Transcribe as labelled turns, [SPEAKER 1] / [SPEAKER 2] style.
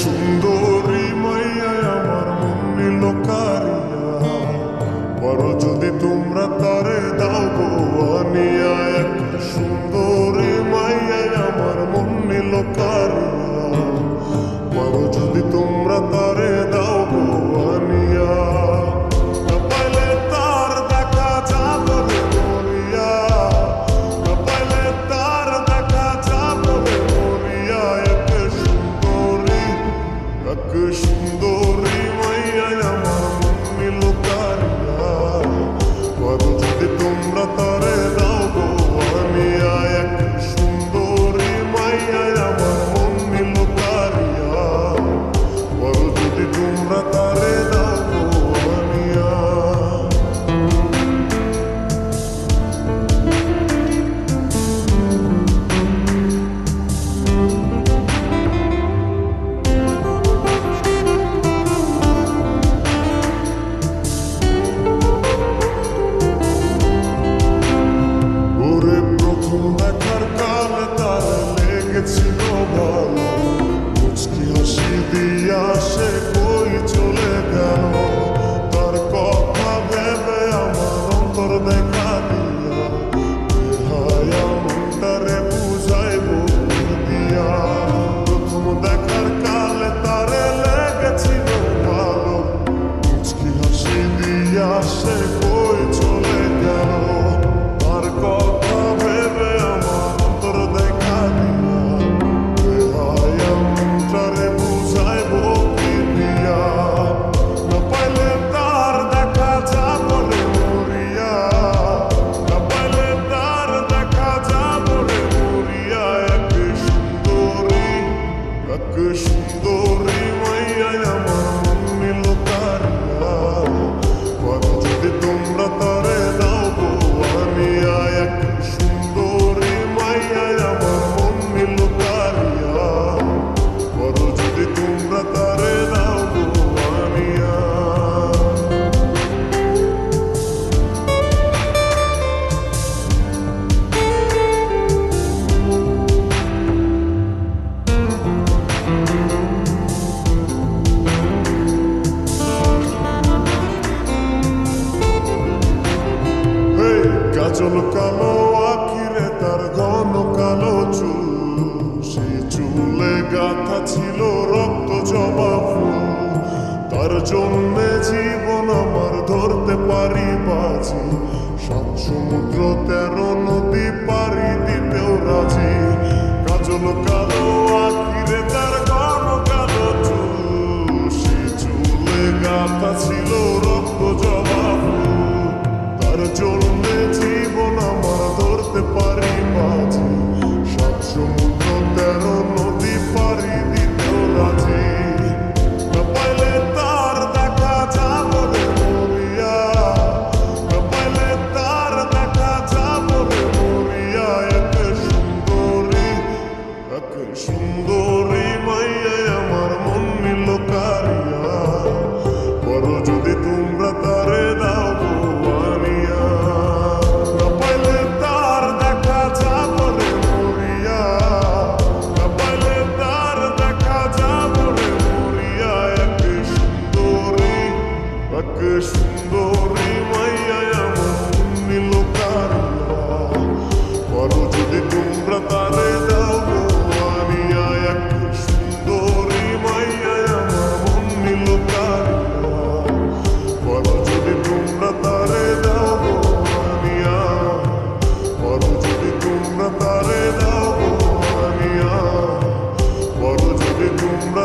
[SPEAKER 1] সুন্দরী মাইয়া আমার মন নিল কারিয়া, বড় যদি তোমরা তারে দাও গো আনিয়া। এক সুন্দরী মাইয়া আমার মন নিল কারিয়া, বড় যদি তোমরা তারে দাও গো আনিয়া। না পাইলে তার দেখা যাবে মরিয়া, না পাইলে তার দেখা যাবে মরিয়া। এক সুন্দরী মাইয়া আমার মন নিল কারিয়া, বড় যদি তোমরা তারে দাও গো আনিয়া। এক সুন্দরী মাইয়া আমার মন নিল কারিয়া, বড় যদি তোমরা তারে দাও গো আনিয়া। দেখার কালে তার লেগেছিল ভালো, মুচকি হাসি দিয়া সে কই চলে গেল। তার কথা ভেবে আমার অন্তর দেখা দিয়া, হায়া মনটারে বুঝাইব দিয়া। প্রথম দেখার কালে তারে লেগেছিল ভালো, মুচকি হাসি দিয়া সে কই চলে গেল। তার কথা ভেবে আমার অন্তর দেখা দিয়া, হায়া মনটারে বুঝাইব কি দিয়া। না পাইলে তার দেখা যাবে মরিয়া, না পাইলে তার দেখা যাবে মরিয়া। এক সুন্দরী মাইয়া আমার মন নিল কারিয়া, বড় যদি তোমরা তারে দাও গো আনিয়া। এক সুন্দরী মাইয়া আমার মন নিল কারিয়া, বড় যদি তোমরা তারে দাও গো আনিয়া। কাজল কালো আখিরে তার ঘন কালো চুল, সেই চুলে গাথা ছিল রক্ত জবা ফুল। তার জন্যে জীবন আমার ধরতে পারি বাজি, 7 সমুদ্র 13 নদী পারি দিতেও রাজি। কাজল কালো আখিরে তার ঘন কালো চুল, সেই চুলে গাথা ছিল রক্ত জবা ফুল। তার জন্যে জীবন আমার ধরতে পারি বাজি, 7 সমুদ্র 13 নদী পারি দিতেও রাজি। না পাইলে তার দেখা যাবে মরিয়া, না পাইলে তার দেখা যাবে মরিয়া। এক সুন্দরী মাইয়া আমার মন নিল কারিয়া, বড় যদি তোমরা তারে দাও গো আনিয়া। না পাইলে তার দেখা যাবে মরিয়া, না পাইলে তার দেখা যাবে মরিয়া। এক সুন্দরী মাইয়া আমার মন নিল কারিয়া, বড় যদি তোমরা তারে দাও গো আনিয়া। এক সুন্দরী মাইয়া আমার মন নিল কারিয়া, বড় যদি তোমরা তারে দাও গো আনিয়া। বড় যদি তোমরা তারে দাও গো আনিয়া, বড় যদি তোমরা